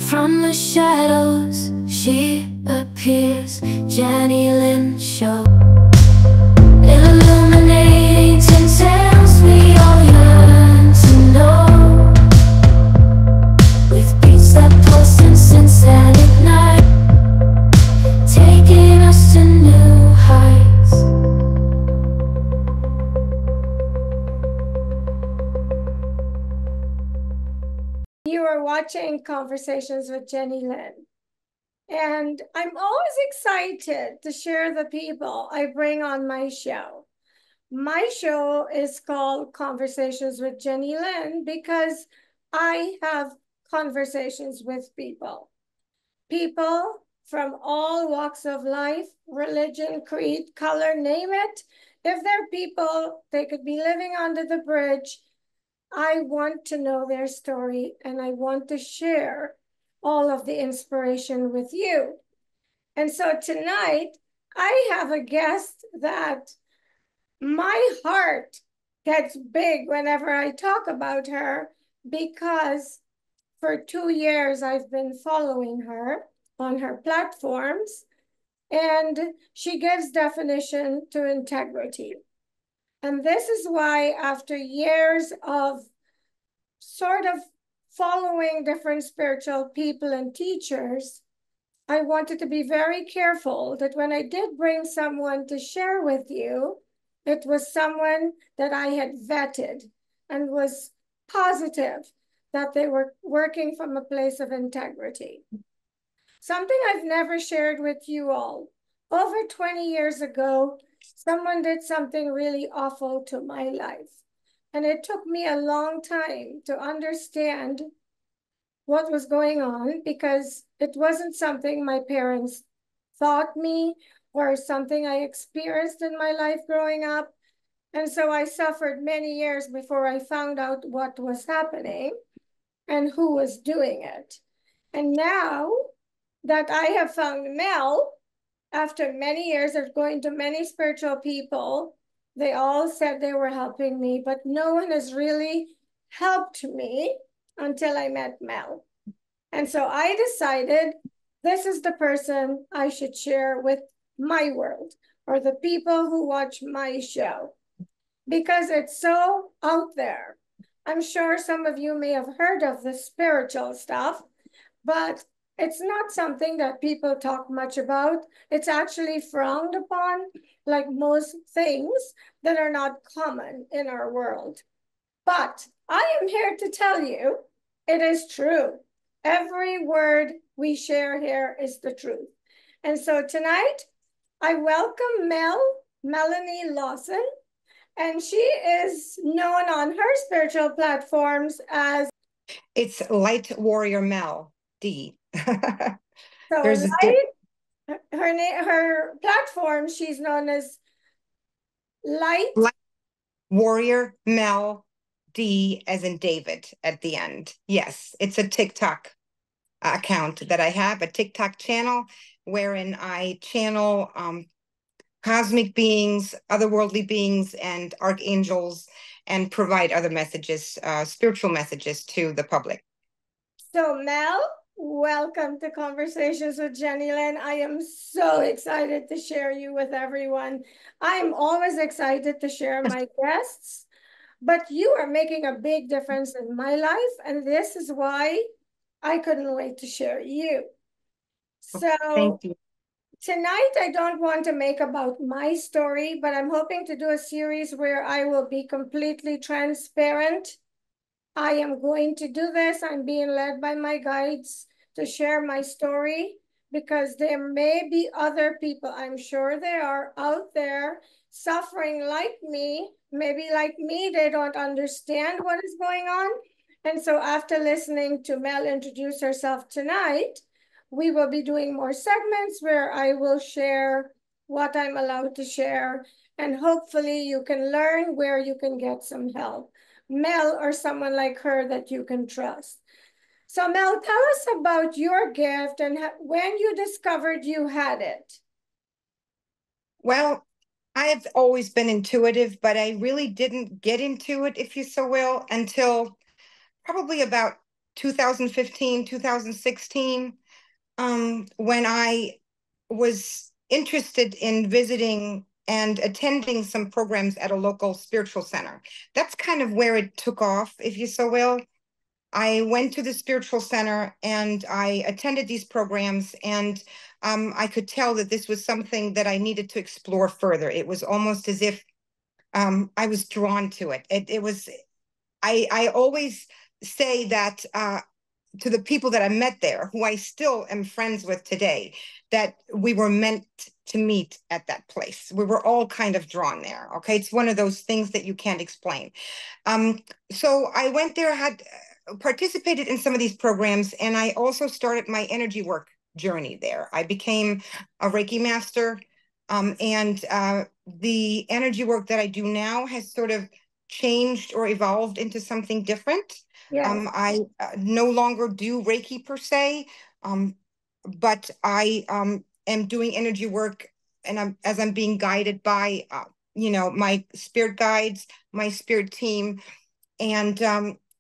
From the shadows, she appears. Jennylyn show, illuminating tales we all yearn to know. With beats that pulse and sense that ignite, taking us to new heights. You are watching Conversations with Jennylyn, and I'm always excited to share the people I bring on my show. My show is called Conversations with Jennylyn because I have conversations with people. People from all walks of life, religion, creed, color, name it. If they're people, they could be living under the bridge. I want to know their story and I want to share all of the inspiration with you. And so tonight, I have a guest that my heart gets big whenever I talk about her because for 2 years I've been following her on her platforms, and she gives definition to integrity. And this is why, after years of sort of following different spiritual people and teachers, I wanted to be very careful that when I did bring someone to share with you, it was someone that I had vetted and was positive that they were working from a place of integrity. Something I've never shared with you all. Over 20 years ago, someone did something really awful to my life. And it took me a long time to understand what was going on because it wasn't something my parents taught me or something I experienced in my life growing up. And so I suffered many years before I found out what was happening and who was doing it. And now that I have found Mel, after many years of going to many spiritual people, they all said they were helping me, but no one has really helped me until I met Mel. And so I decided this is the person I should share with my world or the people who watch my show because it's so out there. I'm sure some of you may have heard of the spiritual stuff, but it's not something that people talk much about. It's actually frowned upon, like most things that are not common in our world. But I am here to tell you it is true. Every word we share here is the truth. And so tonight, I welcome Melanie Lawson, and she is known on her spiritual platforms as... It's Light Warrior Mel D. So There's her platform, she's known as Light Warrior Mel D as in David at the end. Yes, it's a TikTok account that I have, a TikTok channel wherein I channel cosmic beings, otherworldly beings, and archangels, and provide other messages, spiritual messages to the public. So Mel, welcome to Conversations with Jennylyn. I am so excited to share you with everyone. I'm always excited to share my guests, but you are making a big difference in my life, and this is why I couldn't wait to share you. So Thank you. tonight, I don't want to make about my story, but I'm hoping to do a series where I will be completely transparent. I am going to do this. I'm being led by my guides to share my story because there may be other people, I'm sure there are out there suffering like me. Maybe like me, they don't understand what is going on. And so after listening to Mel introduce herself tonight, we will be doing more segments where I will share what I'm allowed to share. And hopefully you can learn where you can get some help. Mel or someone like her that you can trust. So Mel, tell us about your gift and when you discovered you had it. Well, I've always been intuitive, but I really didn't get into it, if you so will, until probably about 2015, 2016, when I was interested in visiting and attending some programs at a local spiritual center. That's kind of where it took off, if you so will. I went to the spiritual center and I attended these programs, and I could tell that this was something that I needed to explore further. It was almost as if I was drawn to it. It was, I always say that to the people that I met there, who I still am friends with today, that we were meant to meet at that place. We were all kind of drawn there. Okay. It's one of those things that you can't explain. So I went there, had participated in some of these programs, and I also started my energy work journey there. I became a Reiki master. And the energy work that I do now has sort of changed or evolved into something different. Yes. I no longer do Reiki per se, but I am doing energy work, and as I'm being guided by, my spirit guides, my spirit team, and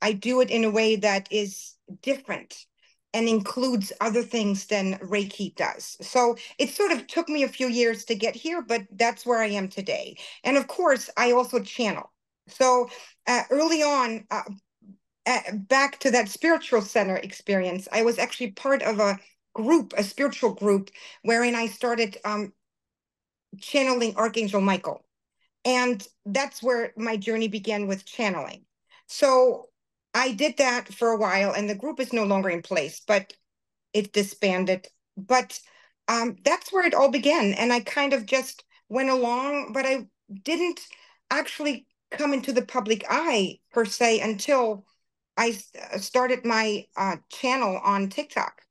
I do it in a way that is different and includes other things than Reiki does. So it sort of took me a few years to get here, but that's where I am today. And of course, I also channel. So early on, back to that spiritual center experience, I was actually part of a group, a spiritual group, wherein I started channeling Archangel Michael. And that's where my journey began with channeling. So I did that for a while, and the group is no longer in place, but it disbanded. But that's where it all began. And I kind of just went along, but I didn't actually come into the public eye per se until I started my channel on TikTok.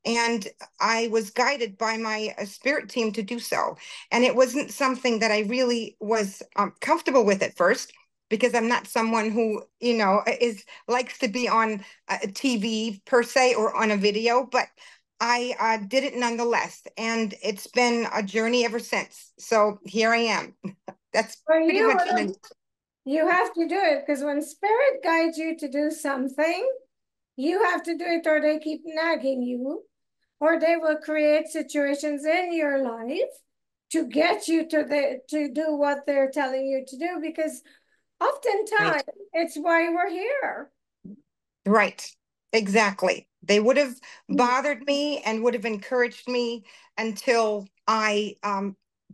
And I was guided by my spirit team to do so. And it wasn't something that I really was comfortable with at first, because I'm not someone who, is likes to be on TV per se or on a video, but I did it nonetheless. And it's been a journey ever since. So here I am. That's For pretty you, much you have to do it, because when spirit guides you to do something, you have to do it, or they keep nagging you, or they will create situations in your life to get you to do what they're telling you to do, because oftentimes right. it's why we're here. Right. Exactly. They would have bothered me and would have encouraged me until I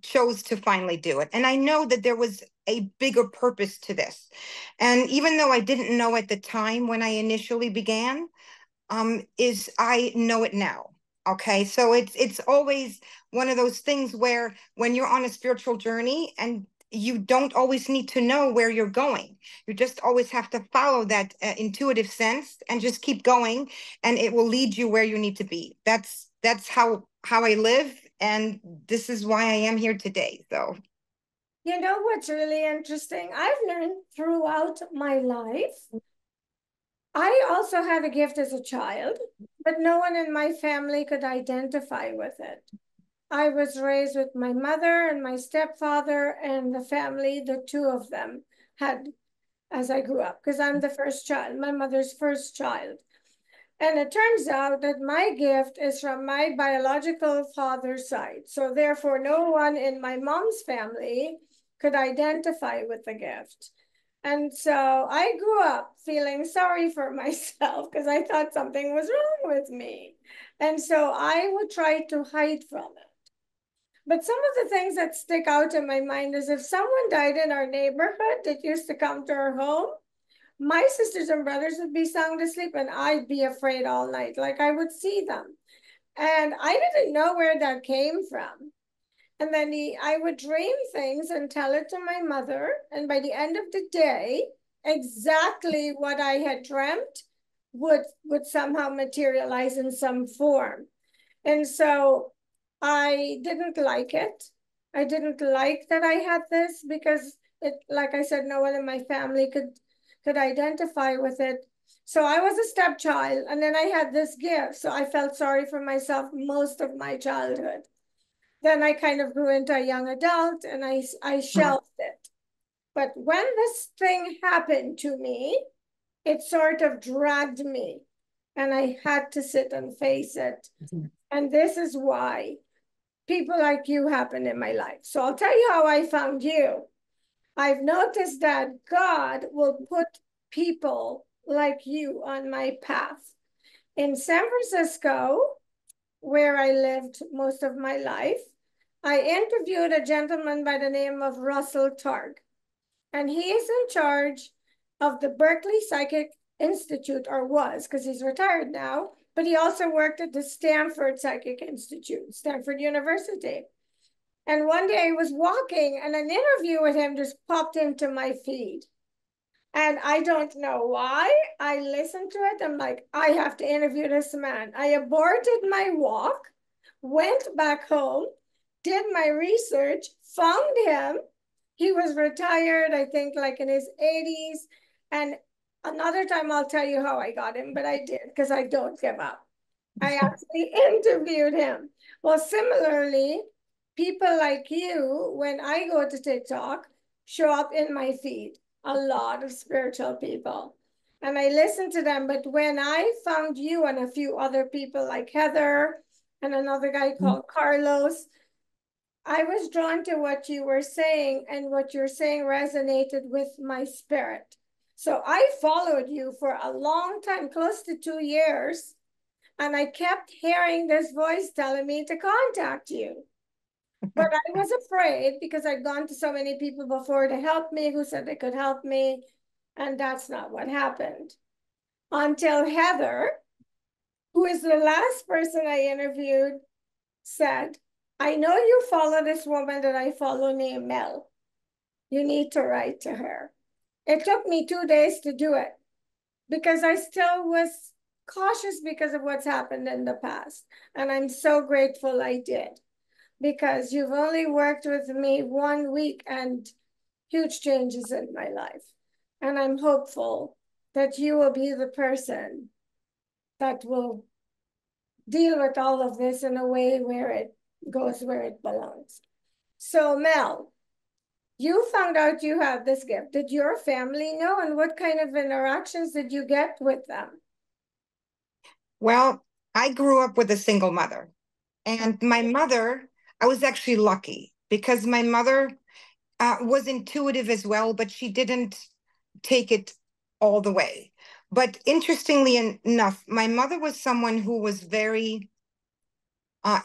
chose to finally do it. And I know that there was a bigger purpose to this. And even though I didn't know at the time when I initially began, is I know it now. Okay. So it's always one of those things where when you're on a spiritual journey and you don't always need to know where you're going. You just always have to follow that intuitive sense and just keep going, and it will lead you where you need to be. That's how I live, and this is why I am here today. So You know what's really interesting? I've learned throughout my life. I also had a gift as a child, but no one in my family could identify with it. I was raised with my mother and my stepfather, and the family, the two of them had, as I grew up, because I'm the first child, my mother's first child. And it turns out that my gift is from my biological father's side. So therefore, no one in my mom's family could identify with the gift. And so I grew up feeling sorry for myself because I thought something was wrong with me. And so I would try to hide from it. But some of the things that stick out in my mind is if someone died in our neighborhood that used to come to our home, my sisters and brothers would be sound asleep and I'd be afraid all night. Like I would see them. And I didn't know where that came from. And then I would dream things and tell it to my mother. And by the end of the day, exactly what I had dreamt would somehow materialize in some form. And so I didn't like it. I didn't like that I had this because it, like I said, no one in my family could identify with it. So I was a stepchild, and then I had this gift. So I felt sorry for myself most of my childhood. Then I kind of grew into a young adult, and I shelved it. But when this thing happened to me, it sort of dragged me. and I had to sit and face it. And this is why people like you happen in my life. So I'll tell you how I found you. I've noticed that God will put people like you on my path. In San Francisco, where I lived most of my life, I interviewed a gentleman by the name of Russell Targ, and he is in charge of the Berkeley Psychic Institute, or was, because he's retired now, but he also worked at the Stanford Psychic Institute, Stanford University. And one day I was walking and an interview with him just popped into my feed. And I don't know why. I listened to it. I'm like, I have to interview this man. I aborted my walk, went back home, did my research, found him. He was retired, I think, like in his 80s. And another time I'll tell you how I got him, but I did because I don't give up. I actually interviewed him. Well, similarly, people like you, when I go to TikTok, show up in my feed. A lot of spiritual people. And I listen to them. But when I found you and a few other people like Heather and another guy called Carlos, I was drawn to what you were saying, and what you're saying resonated with my spirit. So I followed you for a long time, close to 2 years. And I kept hearing this voice telling me to contact you. But I was afraid because I'd gone to so many people before to help me who said they could help me. And that's not what happened. Until Heather, who is the last person I interviewed, said, I know you follow this woman that I follow named Mel. You need to write to her. It took me 2 days to do it because I still was cautious because of what's happened in the past. And I'm so grateful I did, because you've only worked with me 1 week and huge changes in my life. And I'm hopeful that you will be the person that will deal with all of this in a way where it goes where it belongs. So Mel, you found out you have this gift. Did your family know, and what kind of interactions did you get with them? Well, I grew up with a single mother. And my mother, I was actually lucky because my mother was intuitive as well, but she didn't take it all the way. But interestingly enough, my mother was someone who was very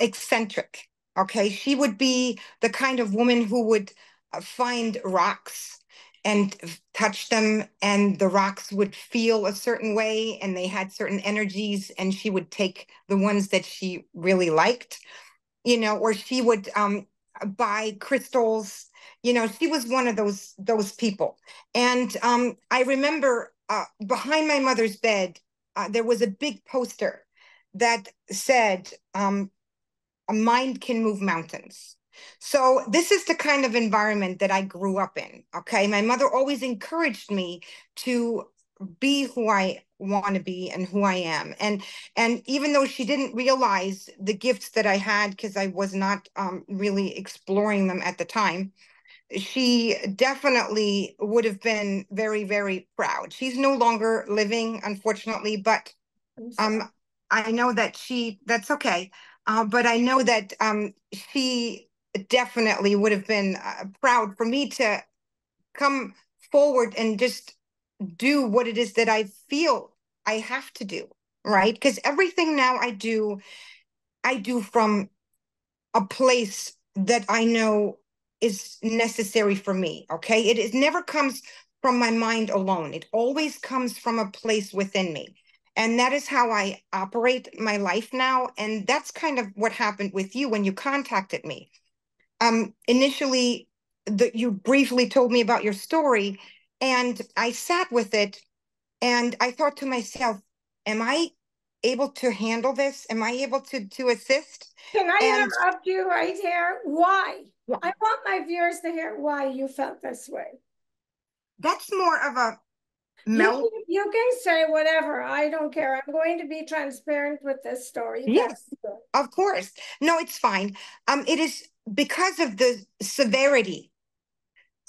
eccentric. Okay. She would be the kind of woman who would find rocks and touch them, and the rocks would feel a certain way and they had certain energies, and she would take the ones that she really liked, or she would buy crystals. She was one of those people. And I remember behind my mother's bed, there was a big poster that said, a mind can move mountains. So this is the kind of environment that I grew up in. Okay. My mother always encouraged me to be who I want to be and who I am. And even though she didn't realize the gifts that I had, because I was not really exploring them at the time, she definitely would have been very, very proud. She's no longer living, unfortunately, but I know that that's okay. But I know that she definitely would have been proud for me to come forward and just do what it is that I feel I have to do, right? Because everything now I do from a place that I know is necessary for me, okay? It never comes from my mind alone. It always comes from a place within me. And that is how I operate my life now. And that's kind of what happened with you when you contacted me. Initially, you briefly told me about your story, and I sat with it, and I thought to myself, am I able to handle this? Am I able to assist? Can I And interrupt you right here? Why? yeah, I want my viewers to hear why you felt this way. that's more of a You, Mel. you can say whatever. I don't care. I'm going to be transparent with this story. Yes, of course. No, it's fine. It is because of the severity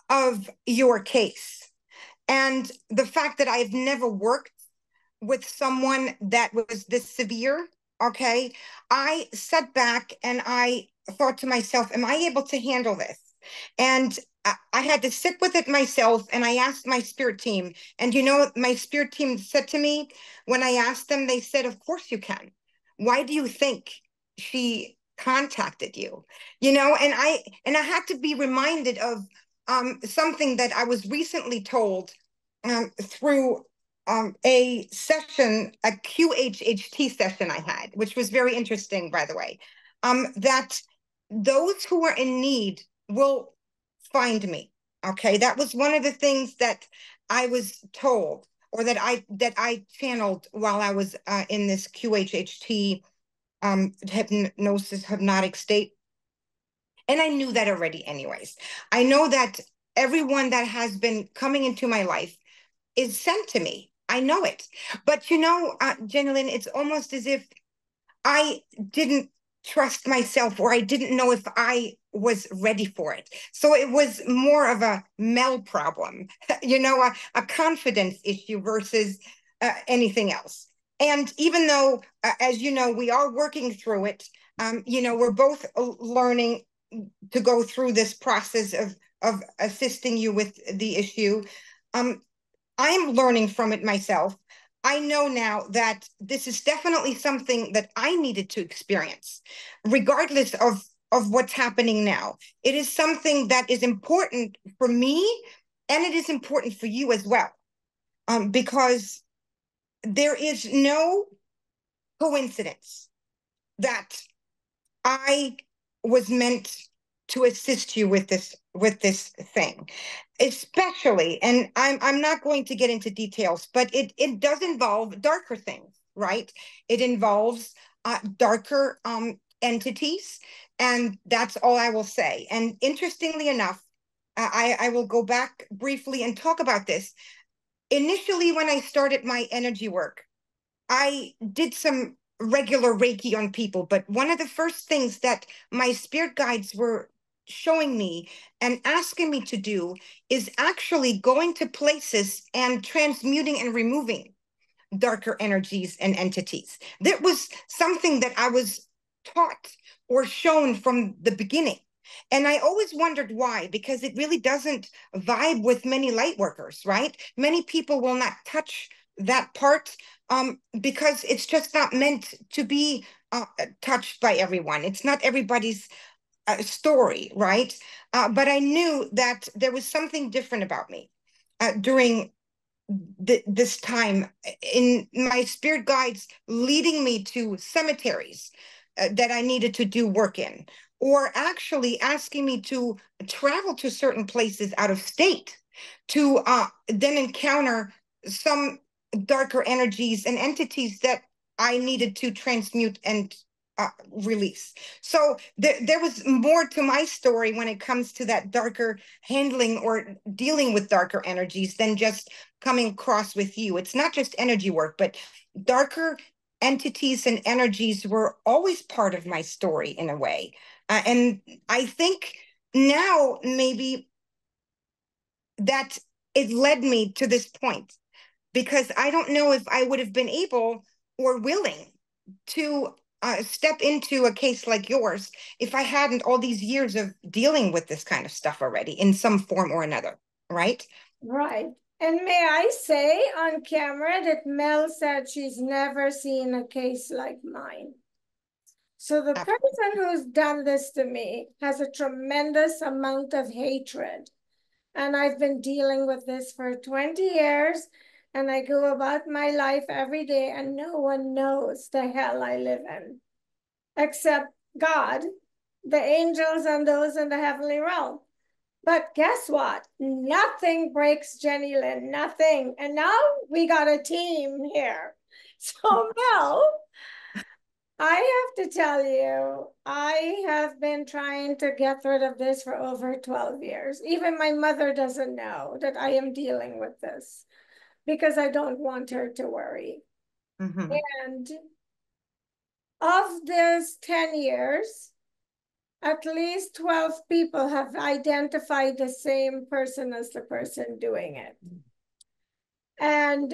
of your case and the fact that I've never worked with someone that was this severe, okay, I sat back and I thought to myself, am I able to handle this? And I had to sit with it myself, and I asked my spirit team. And my spirit team said to me, when I asked them, they said, of course you can. Why do you think she contacted you? And I had to be reminded of something that I was recently told through a session, a QHHT session I had, which was very interesting, by the way, that those who are in need will find me. Okay, that was one of the things that I was told, or that I channeled while I was in this QHHT hypnotic state. And I knew that already anyways. I know that everyone that has been coming into my life is sent to me. I know it. But Jennylyn, it's almost as if I didn't trust myself, or I didn't know if I was ready for it. So it was more of a Mel problem, a confidence issue versus anything else. And even though, as you know, we are working through it, we're both learning to go through this process of assisting you with the issue. I'm learning from it myself. I know now that this is definitely something that I needed to experience, regardless of what's happening now. It is something that is important for me, and it is important for you as well, because there is no coincidence that I was meant to assist you with this thing, especially, and I'm not going to get into details, but it does involve darker things, right? It involves darker entities, and that's all I will say. And interestingly enough, I will go back briefly and talk about this. Initially, when I started my energy work, I did some regular Reiki on people, but one of the first things that my spirit guides were showing me and asking me to do is actually going to places and transmuting and removing darker energies and entities. That was something that I was taught or shown from the beginning. And I always wondered why, because it really doesn't vibe with many light workers, right? Many people will not touch that part because it's just not meant to be touched by everyone. It's not everybody's story, right? But I knew that there was something different about me during this time, in my spirit guides leading me to cemeteries that I needed to do work in, or actually asking me to travel to certain places out of state to then encounter some darker energies and entities that I needed to transmute and release. So there was more to my story when it comes to that darker handling or dealing with darker energies than just coming across with you. It's not just energy work, but darker entities and energies were always part of my story in a way. And I think now maybe that it led me to this point, because I don't know if I would have been able or willing to step into a case like yours if I hadn't all these years of dealing with this kind of stuff already in some form or another, right? Right. And may I say on camera that Mel said she's never seen a case like mine. So the person who's done this to me has a tremendous amount of hatred. And I've been dealing with this for 20 years. And I go about my life every day, and no one knows the hell I live in, except God, the angels, and those in the heavenly realm. But guess what? Nothing breaks Jennylyn, nothing. And now we got a team here. So Mel, I have to tell you, I have been trying to get rid of this for over 12 years. Even my mother doesn't know that I am dealing with this because I don't want her to worry. Mm-hmm. And of this 10 years, at least 12 people have identified the same person as the person doing it. And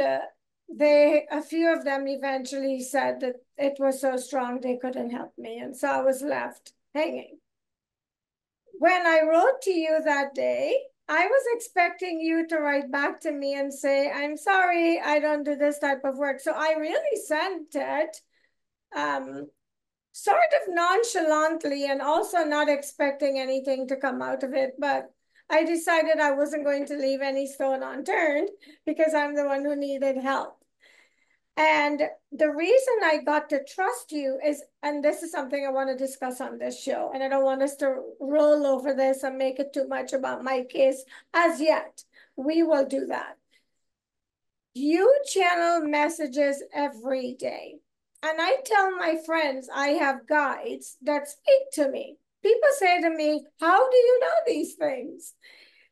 a few of them eventually said that it was so strong they couldn't help me. And so I was left hanging. When I wrote to you that day, I was expecting you to write back to me and say, I'm sorry, I don't do this type of work. So I really sent it sort of nonchalantly and also not expecting anything to come out of it. But I decided I wasn't going to leave any stone unturned because I'm the one who needed help. And the reason I got to trust you is, and this is something I want to discuss on this show, and I don't want us to roll over this and make it too much about my case as yet. We will do that. You channel messages every day. And I tell my friends I have guides that speak to me. People say to me, how do you know these things?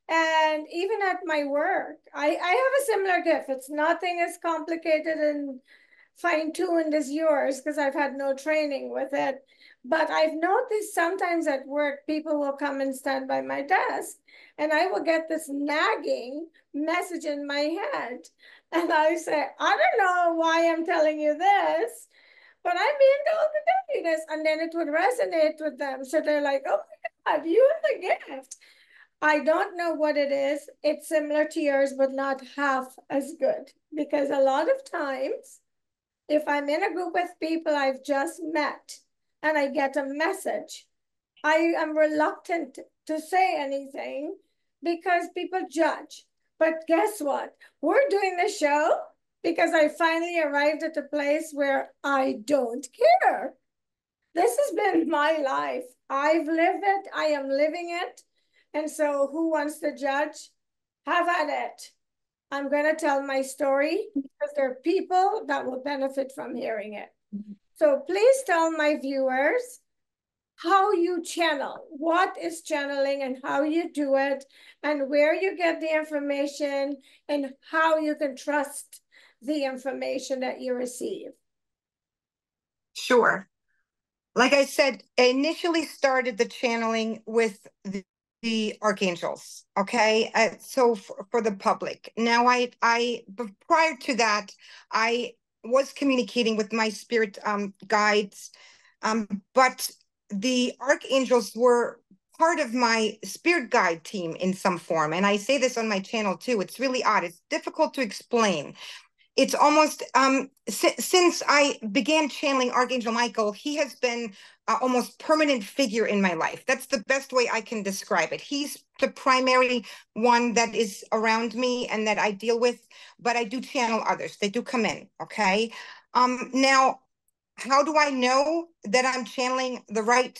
And even at my work, I have a similar gift. It's nothing as complicated and fine-tuned as yours because I've had no training with it. But I've noticed sometimes at work, people will come and stand by my desk and I will get this nagging message in my head. And I say, I don't know why I'm telling you this, but I'm being told to tell you this. And then it would resonate with them. So they're like, oh my God, you have a gift. I don't know what it is. It's similar to yours, but not half as good. Because a lot of times, if I'm in a group with people I've just met and I get a message, I am reluctant to say anything because people judge. But guess what? We're doing the show because I finally arrived at a place where I don't care. This has been my life. I've lived it. I am living it. And so who wants to judge? Have at it. I'm going to tell my story because there are people that will benefit from hearing it. So please tell my viewers how you channel, what is channeling and how you do it, and where you get the information and how you can trust the information that you receive. Sure. Like I said, I initially started the channeling with the archangels. Okay, so for the public. Now, prior to that, I was communicating with my spirit guides, but the archangels were part of my spirit guide team in some form. And I say this on my channel too. It's really odd. It's difficult to explain. It's almost since I began channeling Archangel Michael, he has been almost permanent figure in my life. That's the best way I can describe it. He's the primary one that is around me and that I deal with, but I do channel others. They do come in, okay? Now, how do I know that I'm channeling the right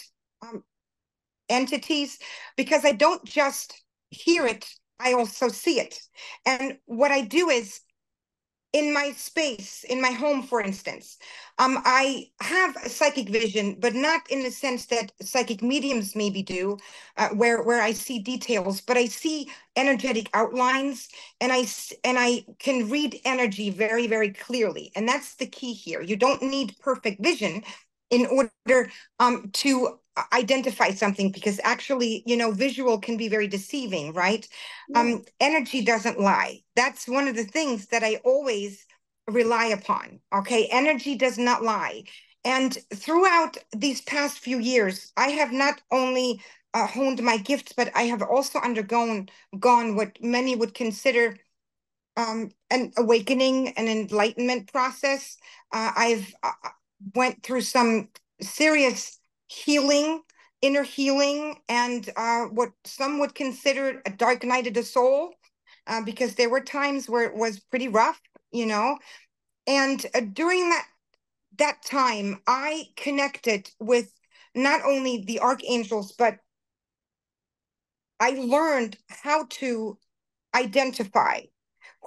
entities? Because I don't just hear it, I also see it. And what I do is, in my space, in my home, for instance, I have a psychic vision, but not in the sense that psychic mediums maybe do, where I see details, but I see energetic outlines, and I can read energy very, very clearly, and that's the key here. You don't need perfect vision in order to identify something, because actually, visual can be very deceiving, right? Energy doesn't lie. That's one of the things that I always rely upon. Okay, energy does not lie. And throughout these past few years, I have not only honed my gifts, but I have also gone what many would consider an awakening, an enlightenment process. I've went through some serious healing, inner healing, and what some would consider a dark night of the soul, because there were times where it was pretty rough, and during that time, I connected with not only the archangels, but I learned how to identify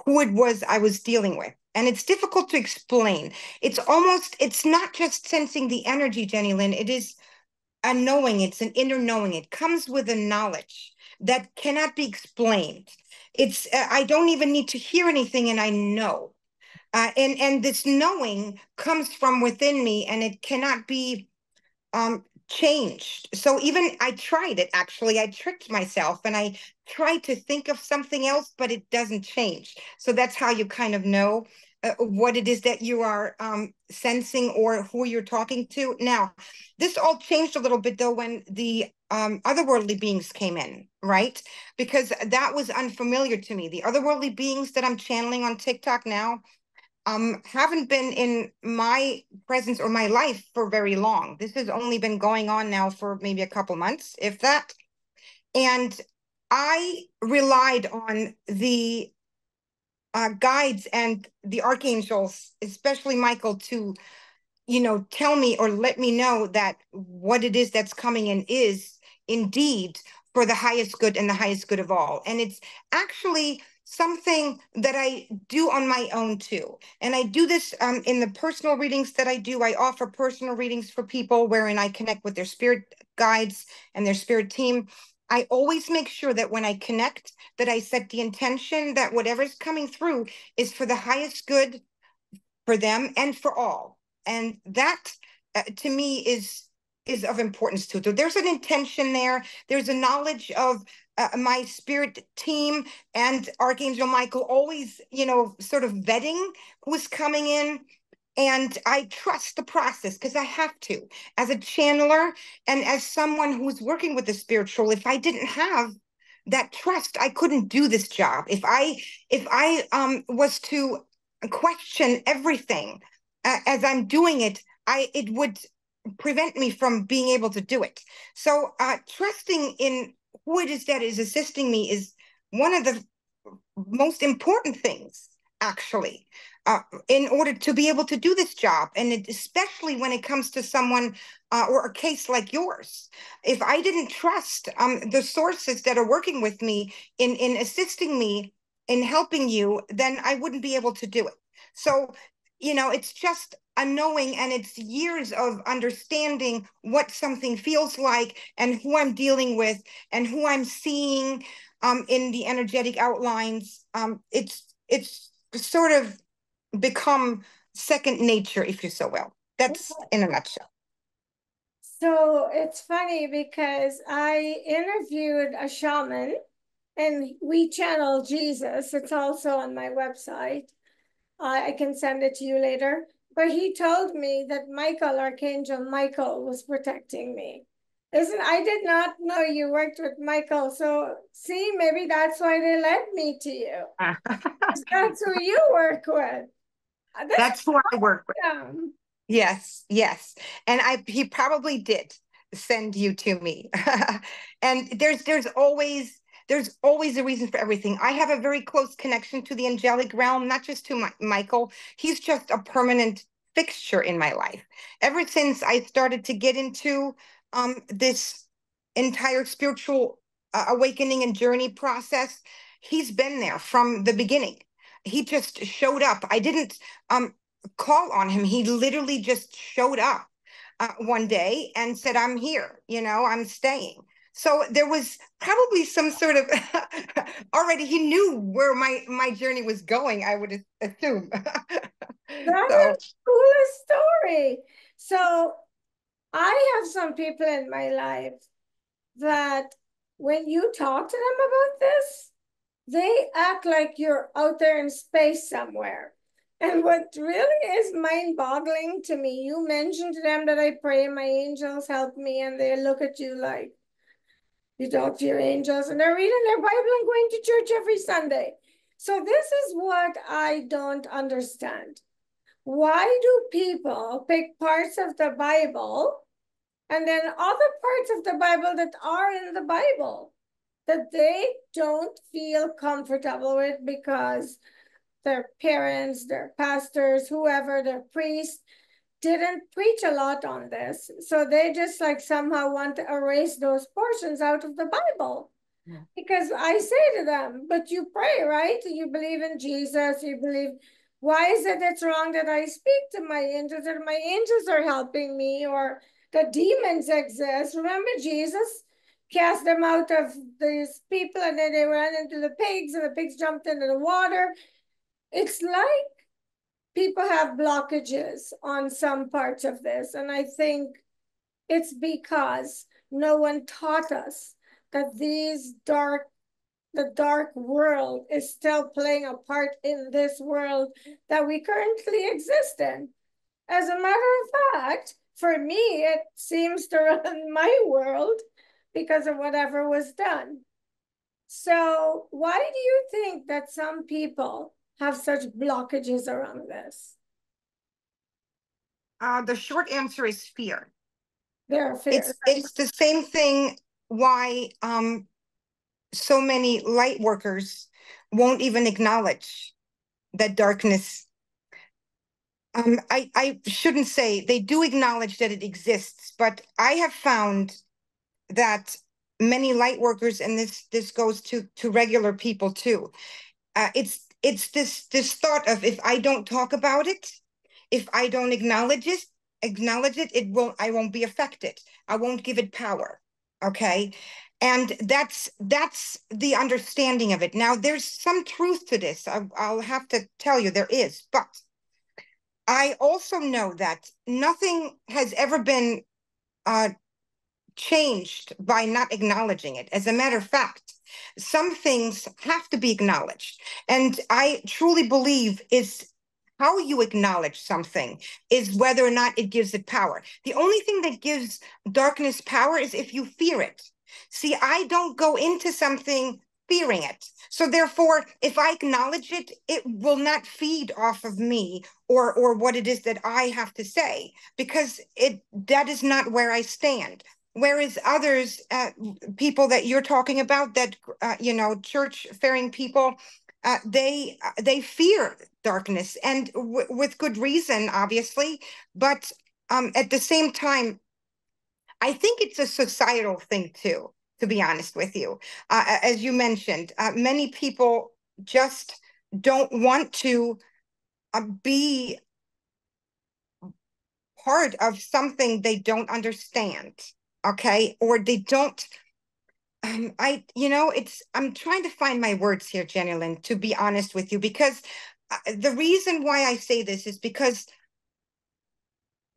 who it was I was dealing with. And it's difficult to explain. It's not just sensing the energy, Jennylyn. It is a knowing. It's an inner knowing. It comes with a knowledge that cannot be explained. I don't even need to hear anything, and I know. And this knowing comes from within me, and it cannot be changed. So even I tried it, actually. I tricked myself and I tried to think of something else, but it doesn't change. So that's how you kind of know what it is that you are sensing or who you're talking to. Now, this all changed a little bit though when the otherworldly beings came in, right? Because that was unfamiliar to me. The otherworldly beings that I'm channeling on TikTok now haven't been in my presence or my life for very long. This has only been going on now for maybe a couple months, if that. And I relied on the guides and the archangels, especially Michael, to tell me or let me know that what it is that's coming in is indeed for the highest good and the highest good of all. And it's actually something that I do on my own too. And I do this in the personal readings that I do. I offer personal readings for people wherein I connect with their spirit guides and their spirit team. I always make sure that when I connect, that I set the intention that whatever's coming through is for the highest good for them and for all. And that to me is of importance too. So there's an intention there. There's a knowledge of my spirit team and Archangel Michael always, sort of vetting who's coming in. And I trust the process because I have to. As a channeler and as someone who's working with the spiritual, if I didn't have that trust, I couldn't do this job. If I was to question everything as I'm doing it, it would prevent me from being able to do it. So trusting in who it is that is assisting me is one of the most important things, actually, in order to be able to do this job. And especially when it comes to someone or a case like yours. If I didn't trust the sources that are working with me in assisting me in helping you, then I wouldn't be able to do it. So, it's just a knowing, and it's years of understanding what something feels like and who I'm dealing with and who I'm seeing in the energetic outlines. It's sort of become second nature, if you so will. That's in a nutshell. So it's funny because I interviewed a shaman and we channel Jesus. It's also on my website. I can send it to you later. But he told me that Archangel Michael, was protecting me. I did not know you worked with Michael. So see, maybe that's why they led me to you. That's who you work with. That's who I work with. Awesome. Yes. And he probably did send you to me. And there's always a reason for everything. I have a very close connection to the angelic realm, not just to Michael. He's just a permanent fixture in my life. Ever since I started to get into this entire spiritual awakening and journey process, he's been there from the beginning. He just showed up. I didn't call on him. He literally just showed up one day and said, I'm here, I'm staying. So there was probably some sort of already he knew where my journey was going, I would assume. That So. is the coolest story. So I have some people in my life that when you talk to them about this, they act like you're out there in space somewhere. And what really is mind-boggling to me, you mentioned to them that I pray, my angels help me, and they look at you like, you talk to your angels, and they're reading their Bible and going to church every Sunday. So this is what I don't understand. Why do people pick parts of the Bible and then other parts of the Bible that are in the Bible that they don't feel comfortable with because their parents, their pastors, whoever, their priest didn't preach a lot on this. So they just like somehow want to erase those portions out of the Bible. Yeah. Because I say to them, but you pray, right? You believe in Jesus, you believe. Why is it it's wrong that I speak to my angels and my angels are helping me, or the demons exist? Remember Jesus cast them out of these people and then they ran into the pigs and the pigs jumped into the water. It's like people have blockages on some parts of this. And I think it's because no one taught us that these dark the dark world is still playing a part in this world that we currently exist in. As a matter of fact, for me, it seems to run my world because of whatever was done. So, why do you think that some people have such blockages around this? The short answer is fear. Their fear. It's the same thing why so many light workers won't even acknowledge that darkness. I shouldn't say they do acknowledge that it exists, but I have found that many light workers, and this goes to regular people too. It's this thought of, if I don't talk about it, if I don't acknowledge it, I won't be affected. I won't give it power. Okay. And that's the understanding of it. Now, there's some truth to this. I'll have to tell you there is, but I also know that nothing has ever been changed by not acknowledging it. As a matter of fact, some things have to be acknowledged. And I truly believe is how you acknowledge something is whether or not it gives it power. The only thing that gives darkness power is if you fear it. See, I don't go into something fearing it. So therefore, if I acknowledge it, it will not feed off of me or what it is that I have to say, because that is not where I stand. Whereas others, people that you're talking about, that church-faring people, they fear darkness, and with good reason, obviously. But at the same time, I think it's a societal thing too, to be honest with you. As you mentioned, many people just don't want to be part of something they don't understand, okay? Or they don't, I'm trying to find my words here, Jennylyn, to be honest with you, because the reason why I say this is because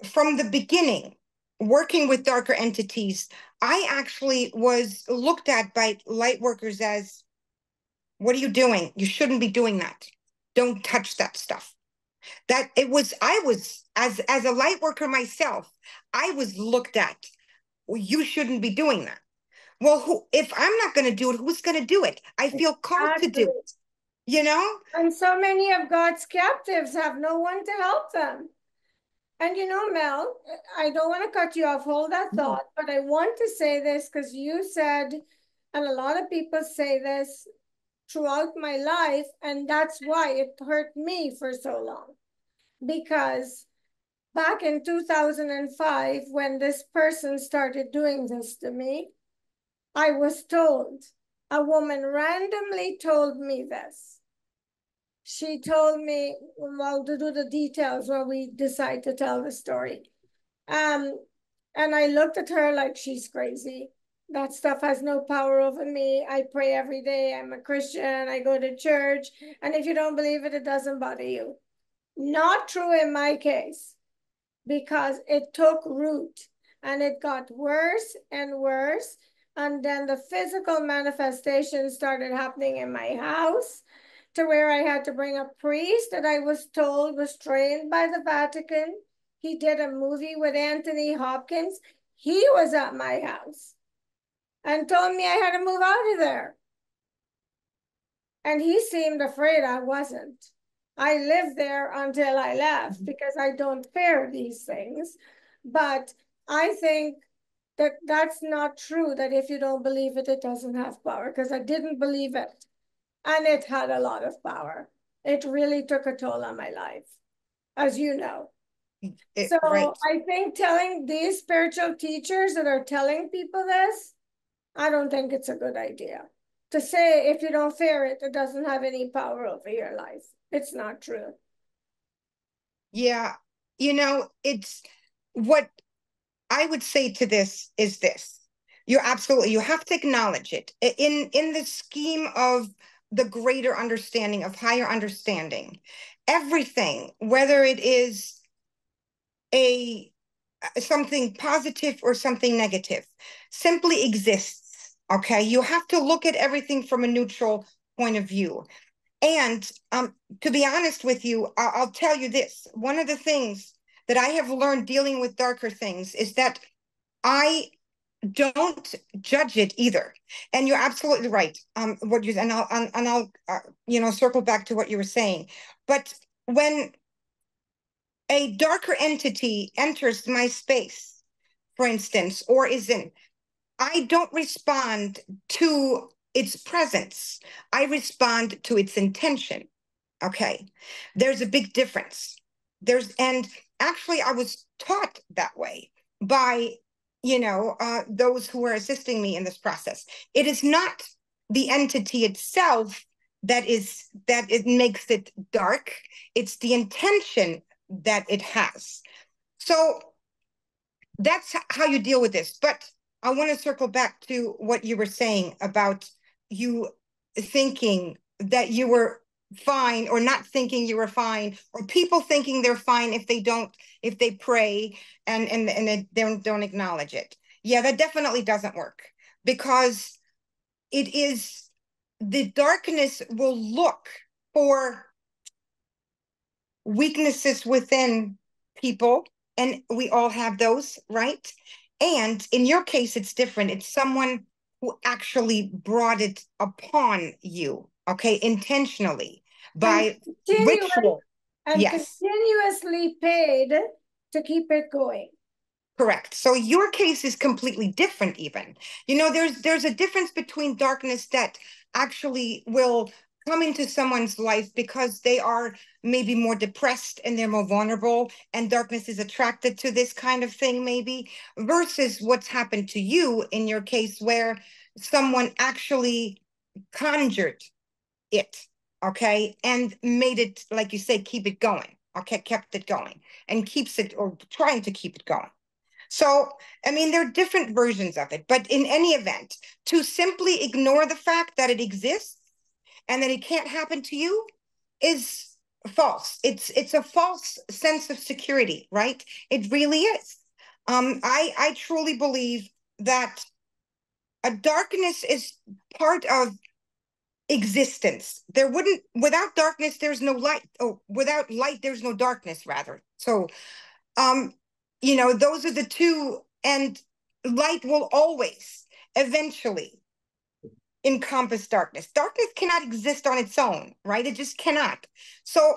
from the beginning, working with darker entities, I actually was looked at by light workers as, what are you doing? You shouldn't be doing that. Don't touch that stuff. I was, as a light worker myself, I was looked at, well, you shouldn't be doing that. Well, if I'm not going to do it, who's going to do it? I feel called to do it, you know? And so many of God's captives have no one to help them. And Mel, I don't want to cut you off, hold that thought, but I want to say this because you said, and a lot of people say this throughout my life, and that's why it hurt me for so long. Because back in 2005, when this person started doing this to me, I was told, a woman randomly told me this. She told me, well, to do the details when we decide to tell the story. And I looked at her like she's crazy. That stuff has no power over me. I pray every day. I'm a Christian. I go to church. And if you don't believe it, it doesn't bother you. Not true in my case, because it took root and it got worse and worse. And then the physical manifestations started happening in my house, to where I had to bring a priest that I was told was trained by the Vatican. He did a movie with Anthony Hopkins. He was at my house and told me I had to move out of there. And he seemed afraid I wasn't. I lived there until I left because I don't fear these things. But I think that that's not true, that if you don't believe it, it doesn't have power, because I didn't believe it. And it had a lot of power. It really took a toll on my life, as you know. Right. I think telling these spiritual teachers that are telling people this, I don't think it's a good idea. To say if you don't fear it, it doesn't have any power over your life. It's not true. Yeah. It's what I would say to this is this. You have to acknowledge it in the scheme of the greater understanding, of higher understanding. Everything, whether it is something positive or something negative, simply exists. Okay, you have to look at everything from a neutral point of view. And to be honest with you, I'll tell you this. One of the things that I have learned dealing with darker things is that I don't judge it either. And you're absolutely right. What you and I'll circle back to what you were saying. But when a darker entity enters my space, for instance, or is in, I don't respond to its presence. I respond to its intention. Okay. There's a big difference. And actually I was taught that way by, those who are assisting me in this process. It is not the entity itself that it makes it dark. It's the intention that it has. So that's how you deal with this. But I want to circle back to what you were saying about you thinking that you were fine, or not thinking you were fine, or people thinking they're fine if they pray and they don't acknowledge it. Yeah, that definitely doesn't work, because the darkness will look for weaknesses within people, and we all have those, right? And in your case, it's different. It's someone who actually brought it upon you, okay, intentionally, by ritual. And Yes, continuously paid to keep it going. correct. So your case is completely different even. There's a difference between darkness that actually will come into someone's life because they are maybe more depressed and they're more vulnerable, and darkness is attracted to this kind of thing maybe, versus what's happened to you in your case, where someone actually conjured it, okay, and made it, like you say, keep it going, okay, kept it going, and keeps it, or trying to keep it going. So, I mean, there are different versions of it, but in any event, to simply ignore the fact that it exists and that it can't happen to you is false. It's a false sense of security, right? It really is. I truly believe that a darkness is part of existence. Without darkness, there's no light. Oh, without light, there's no darkness, rather. So, those are the two, and light will always eventually encompass darkness. Darkness cannot exist on its own, right? It just cannot. So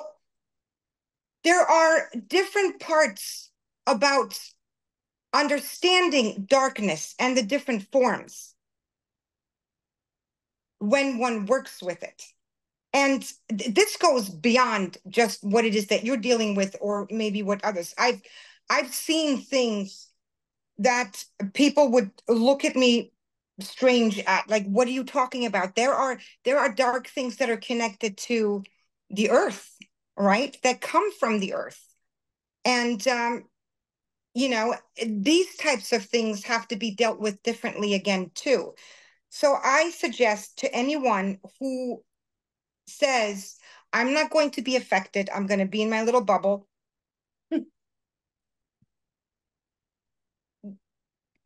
there are different parts about understanding darkness and the different forms when one works with it. And this goes beyond just what it is that you're dealing with, or maybe what others. I've seen things that people would look at me strange at, like, what are you talking about? There are dark things that are connected to the earth, right? That come from the earth. And these types of things have to be dealt with differently again too. So I suggest to anyone who says, I'm not going to be affected, I'm going to be in my little bubble,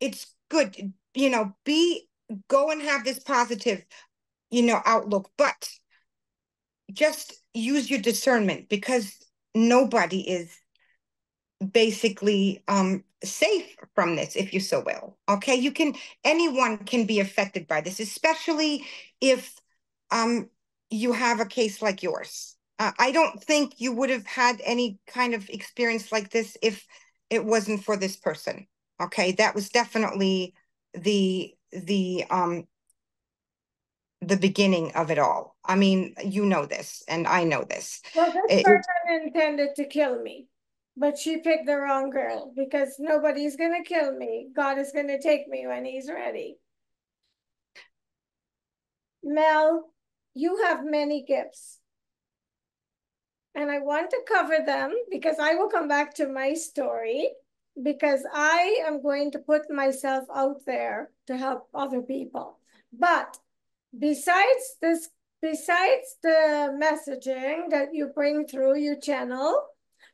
it's good, go and have this positive, outlook, but just use your discernment, because nobody is basically safe from this, if you so will. Okay, anyone can be affected by this, especially if you have a case like yours. I don't think you would have had any kind of experience like this if it wasn't for this person. Okay, that was definitely the beginning of it all. I mean, you know this, and I know this. Well, this person intended to kill me, but she picked the wrong girl, because nobody's going to kill me. God is going to take me when he's ready. Mel, you have many gifts. And I want to cover them, because I will come back to my story, because I am going to put myself out there to help other people. But besides the messaging that you bring through, you channel,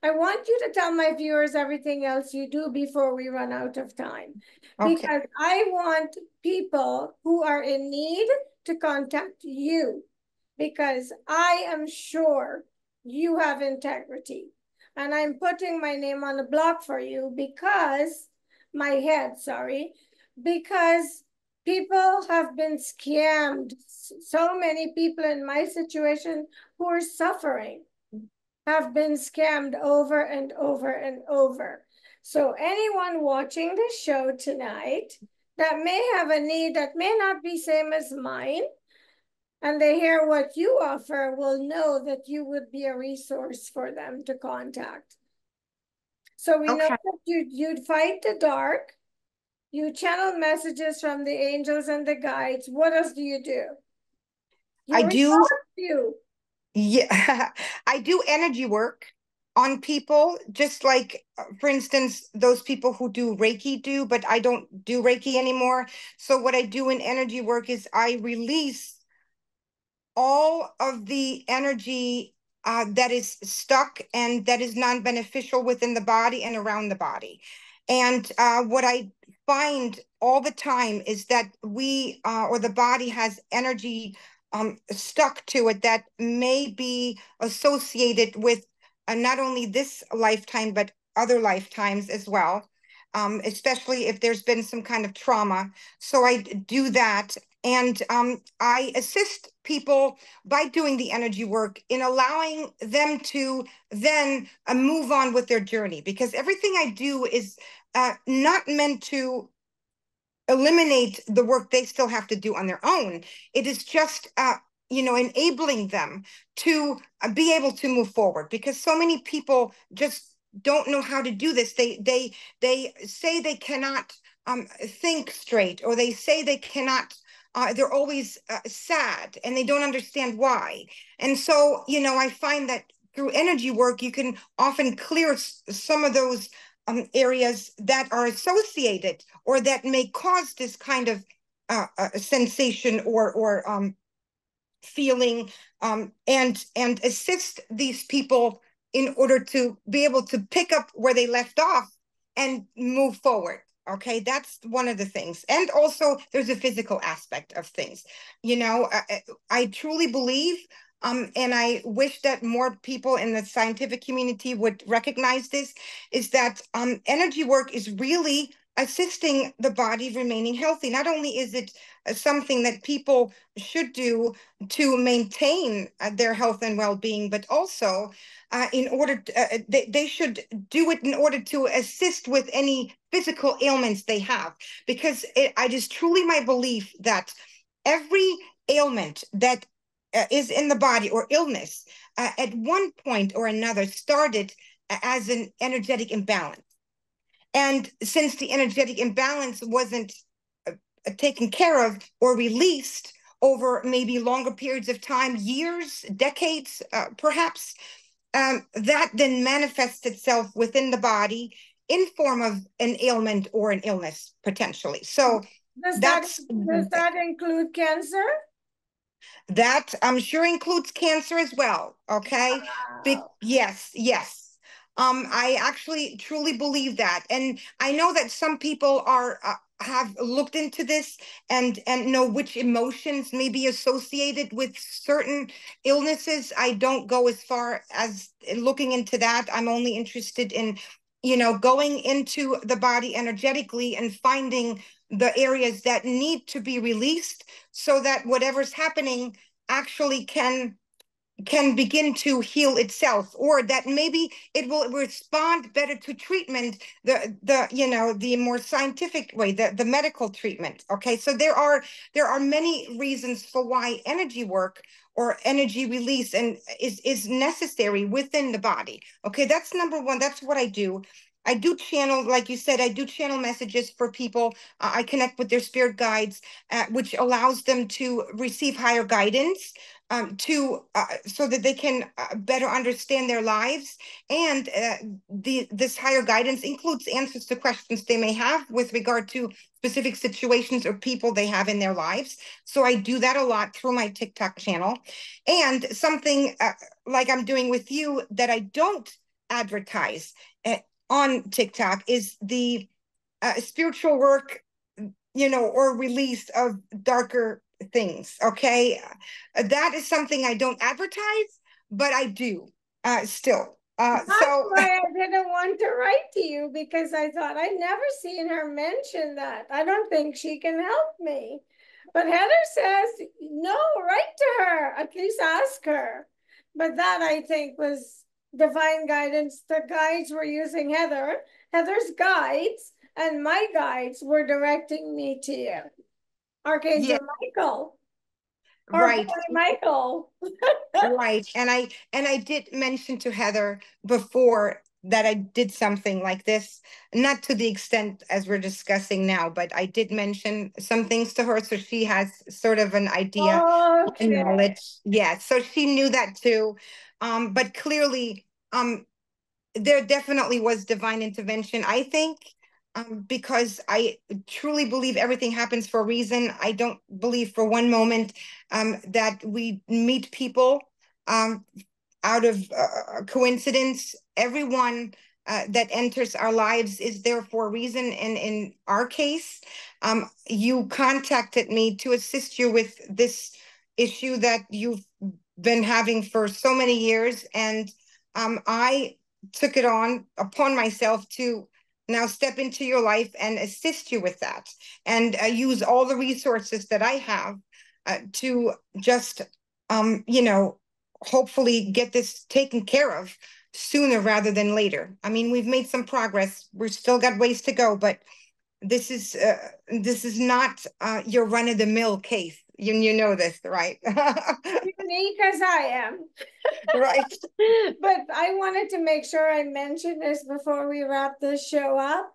I want you to tell my viewers everything else you do before we run out of time. Okay. Because I want people who are in need to contact you, because I am sure you have integrity. And I'm putting my name on the block for you because because people have been scammed. So many people in my situation who are suffering have been scammed over and over and over. So anyone watching this show tonight that may have a need that may not be same as mine, and they hear what you offer, will know that you would be a resource for them to contact. So we know that you'd fight the dark, you channel messages from the angels and the guides. What else do you do? I do. You. Yeah, I do energy work on people, just like, for instance, those people who do Reiki do, but I don't do Reiki anymore. So what I do in energy work is I release all of the energy that is stuck and that is non-beneficial within the body and around the body. And what I find all the time is that we or the body has energy stuck to it that may be associated with not only this lifetime, but other lifetimes as well, especially if there's been some kind of trauma. So I do that. And I assist people by doing the energy work in allowing them to then move on with their journey, because everything I do is not meant to eliminate the work they still have to do on their own. It is just, enabling them to be able to move forward, because so many people just don't know how to do this. They say they cannot think straight, or they say they cannot. They're always sad, and they don't understand why. And so, I find that through energy work, you can often clear some of those areas that are associated or that may cause this kind of sensation or feeling, and assist these people in order to be able to pick up where they left off and move forward. Okay, that's one of the things. And also there's a physical aspect of things. I truly believe, and I wish that more people in the scientific community would recognize this, is that energy work is really assisting the body remaining healthy. Not only is it something that people should do to maintain their health and well-being, but also in order to, they should do it in order to assist with any physical ailments they have, because it is truly my belief that every ailment that is in the body, or illness, at one point or another started as an energetic imbalance. And since the energetic imbalance wasn't taken care of or released over maybe longer periods of time, years, decades, perhaps, that then manifests itself within the body in form of an ailment or an illness, potentially. So does that include cancer? That I'm sure includes cancer as well. Okay. Wow. Yes. I actually truly believe that, and I know that some people are have looked into this and know which emotions may be associated with certain illnesses. I don't go as far as looking into that. I'm only interested in, going into the body energetically and finding the areas that need to be released, so that whatever's happening actually can begin to heal itself, or that maybe it will respond better to treatment, the more scientific way, the medical treatment. Okay, so there are many reasons for why energy work or energy release and is necessary within the body. Okay, that's number one. That's what I do. I do channel, like you said, I do channel messages for people. I connect with their spirit guides, which allows them to receive higher guidance, so that they can better understand their lives. And this higher guidance includes answers to questions they may have with regard to specific situations or people they have in their lives. So I do that a lot through my TikTok channel. And something like I'm doing with you that I don't advertise on TikTok is the spiritual work, or release of darker things. Okay. That is something I don't advertise, but I do still. That's So why I didn't want to write to you, because I thought I'd never seen her mention that. I don't think she can help me. But Heather says, no, write to her, at least ask her. But that, I think, was divine guidance. The guides were using Heather's guides, and my guides were directing me to you. Archangel yeah, Michael, or Boy right. Michael. Right. And I did mention to Heather before that I did something like this, not to the extent as we're discussing now, but I did mention some things to her, so she has sort of an idea and Okay. knowledge. Yeah, so she knew that too. But clearly, there definitely was divine intervention, I think, because I truly believe everything happens for a reason. I don't believe for one moment that we meet people um, out of coincidence. Everyone that enters our lives is there for a reason. And in our case, you contacted me to assist you with this issue that you've been having for so many years. And I took it on upon myself to now step into your life and assist you with that, and use all the resources that I have to just, hopefully get this taken care of sooner rather than later. I mean, we've made some progress. We've still got ways to go, but this is not your run of the mill case. You know this, right? Unique as I am. Right. But I wanted to make sure I mentioned this before we wrap this show up.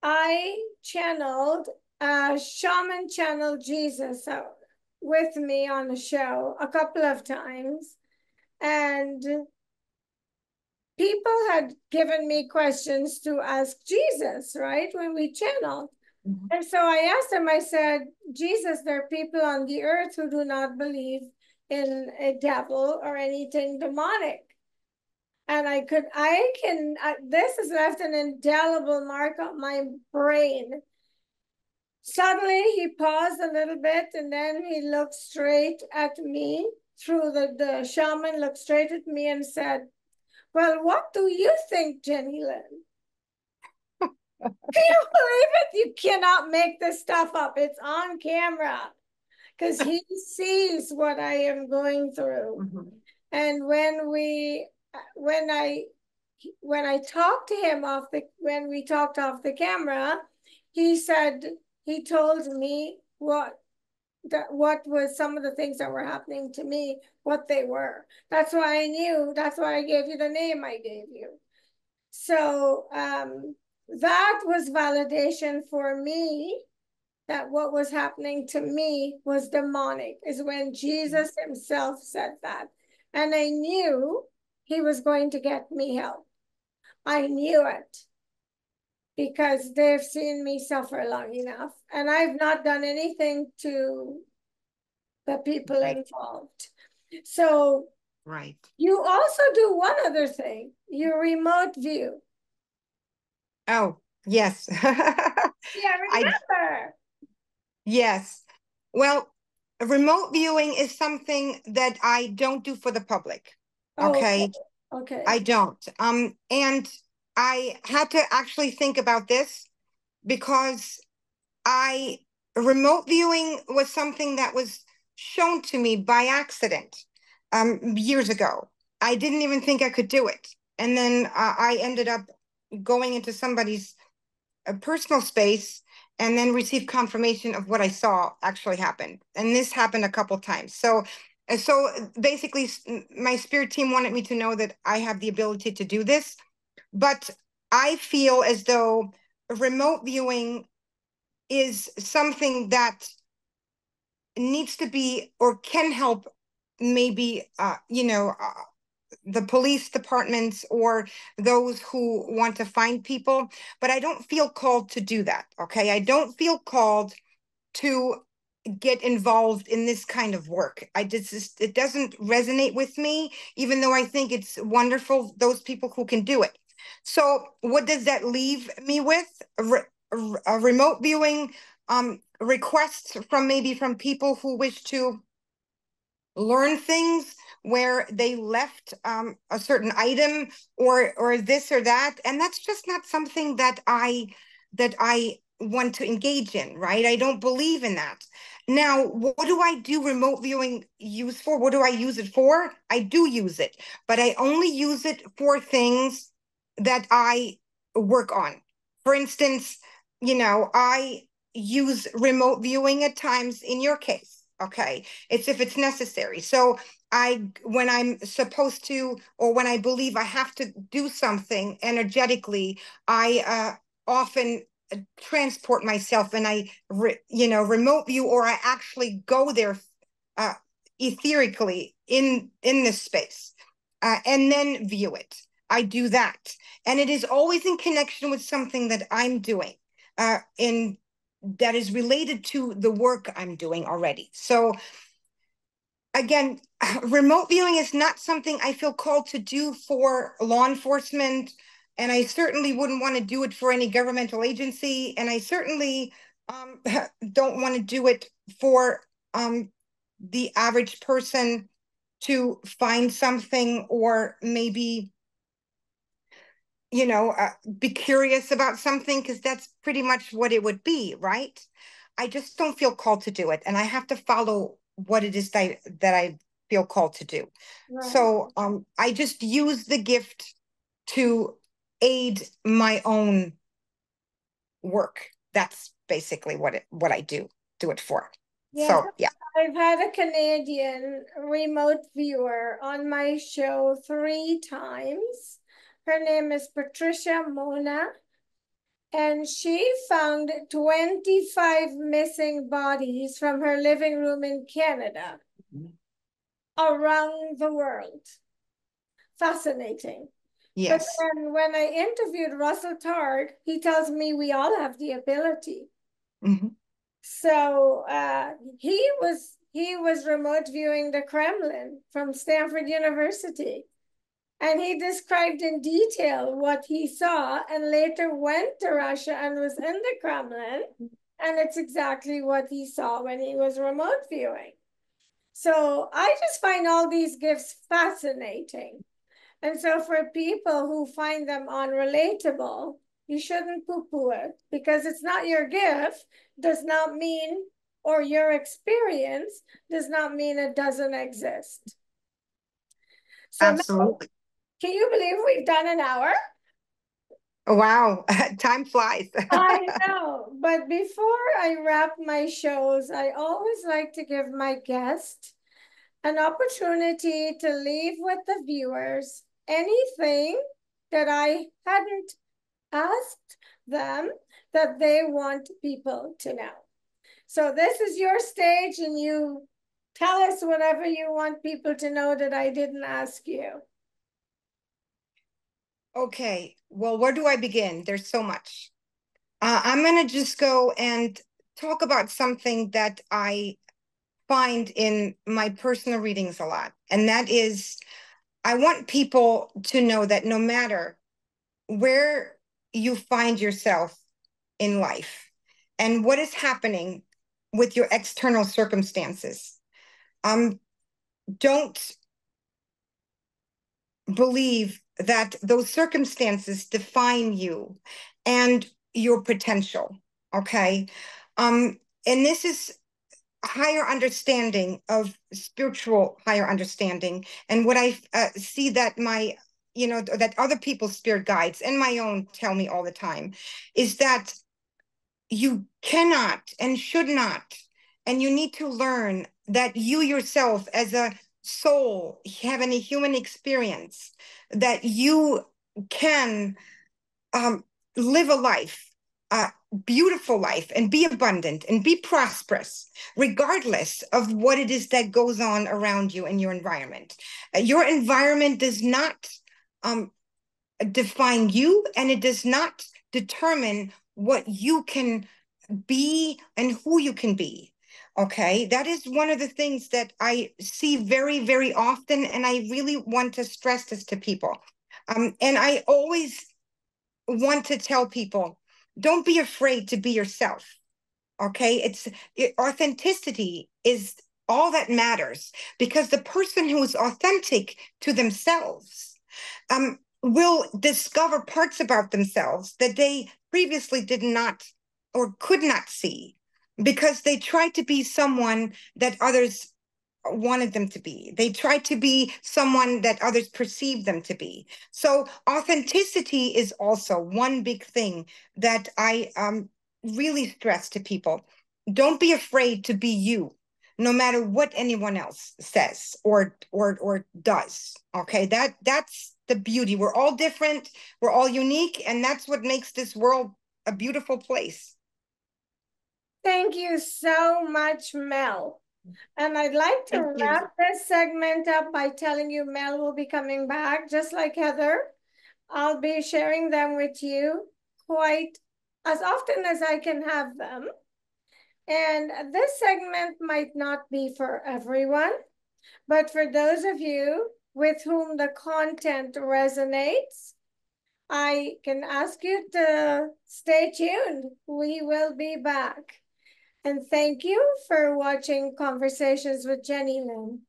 I channeled, shaman channeled Jesus out with me on the show a couple of times. And people had given me questions to ask Jesus, right, when we channeled. And so I asked him, I said, Jesus, there are people on the earth who do not believe in a devil or anything demonic. And this has left an indelible mark on my brain. Suddenly he paused a little bit, and then he looked straight at me through the shaman looked straight at me and said, well, what do you think, Jennylyn? Can you believe it? You cannot make this stuff up. It's on camera, because he sees what I am going through. Mm-hmm. And when I talked to him when we talked off the camera, he told me what was some of the things that were happening to me, what they were. That's why I knew. That's why I gave you the name I gave you. So that was validation for me that what was happening to me was demonic, is when Jesus himself said that. And I knew he was going to get me help. I knew it, because they've seen me suffer long enough. And I've not done anything to the people involved. So right. You also do one other thing. You remote view. Oh, yes. Yeah, remember. Yes. Well, remote viewing is something that I don't do for the public. Okay. Okay. I don't. And I had to actually think about this, because remote viewing was something that was shown to me by accident years ago. I didn't even think I could do it. And then I ended up going into somebody's personal space and then received confirmation of what I saw actually happened. And this happened a couple times. So basically, my spirit team wanted me to know that I have the ability to do this. But I feel as though remote viewing is something that needs to be, or can help, maybe the police departments or those who want to find people, but I don't feel called to do that. Okay, I don't feel called to get involved in this kind of work. It doesn't resonate with me, even though I think it's wonderful, those people who can do it. So what does that leave me with? A remote viewing requests from maybe from people who wish to learn things where they left a certain item or this or that, and that's just not something that I want to engage in, right? I don't believe in that. Now, what do I do remote viewing use for? What do I use it for? I do use it, but I only use it for things that I work on. For instance, I use remote viewing at times in your case. Okay, it's if it's necessary. So when I'm supposed to, or when I believe I have to do something energetically, I often transport myself and I remote view, or I actually go there etherically in this space and then view it. I do that, and it is always in connection with something that I'm doing in that is related to the work I'm doing already. So again, remote viewing is not something I feel called to do for law enforcement, and I certainly wouldn't want to do it for any governmental agency, and I certainly don't want to do it for the average person to find something, or maybe be curious about something, because that's pretty much what it would be, right? I just don't feel called to do it, and I have to follow what it is that I feel called to do. Right. So I just use the gift to aid my own work. That's basically what I do it for. Yes, So yeah. I've had a Canadian remote viewer on my show 3 times. Her name is Patricia Mona, and she found 25 missing bodies from her living room in Canada around the world. Fascinating. Yes. But then when I interviewed Russell Tard, he tells me we all have the ability. Mm-hmm. So he was remote viewing the Kremlin from Stanford University. And he described in detail what he saw, and later went to Russia and was in the Kremlin. And it's exactly what he saw when he was remote viewing. So I just find all these gifts fascinating. And so for people who find them unrelatable, you shouldn't poo-poo it, because it's not your gift, does not mean, or your experience does not mean it doesn't exist. So Absolutely. can you believe we've done an hour? Wow, time flies. I know, but before I wrap my shows, I always like to give my guest an opportunity to leave with the viewers anything that I hadn't asked them that they want people to know. So this is your stage, and you tell us whatever you want people to know that I didn't ask you. Okay, well, where do I begin? There's so much. I'm going to just go and talk about something that I find in my personal readings a lot. And that is, I want people to know that no matter where you find yourself in life and what is happening with your external circumstances, don't believe that those circumstances define you and your potential. Okay. And this is higher understanding of spiritual higher understanding, and what I see that that other people's spirit guides and my own tell me all the time is that you cannot and should not, and you need to learn that you yourself as a soul having a human experience, that you can live a life, a beautiful life, and be abundant and be prosperous, regardless of what it is that goes on around you in your environment. Your environment does not define you, and it does not determine what you can be and who you can be. Okay, that is one of the things that I see very, very often, and I really want to stress this to people. And I always want to tell people, don't be afraid to be yourself. Okay, authenticity is all that matters, because the person who is authentic to themselves will discover parts about themselves that they previously did not or could not see, because they tried to be someone that others wanted them to be. They tried to be someone that others perceived them to be. So authenticity is also one big thing that I really stress to people. Don't be afraid to be you, no matter what anyone else says or does. Okay, that's the beauty. We're all different, we're all unique, and that's what makes this world a beautiful place. Thank you so much, Mel. And I'd like to wrap this segment up by telling you Mel will be coming back, just like Heather. I'll be sharing them with you quite as often as I can have them. And this segment might not be for everyone, but for those of you with whom the content resonates, I can ask you to stay tuned. We will be back. And thank you for watching Conversations with Jennylyn.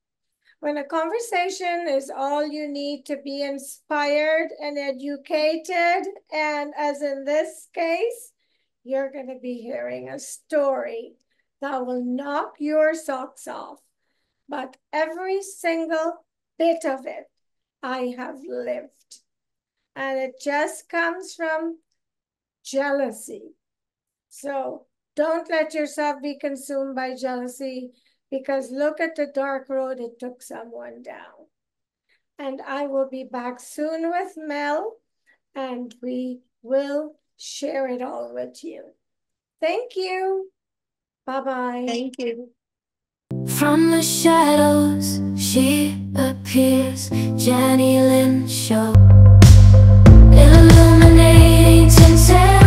When a conversation is all you need to be inspired and educated, and as in this case, you're going to be hearing a story that will knock your socks off. But every single bit of it, I have lived. And it just comes from jealousy. So don't let yourself be consumed by jealousy, because look at the dark road it took someone down. And I will be back soon with Mel, and we will share it all with you. Thank you. Bye-bye. Thank you. From the shadows, she appears, Jennylyn Show, illuminating sincerity.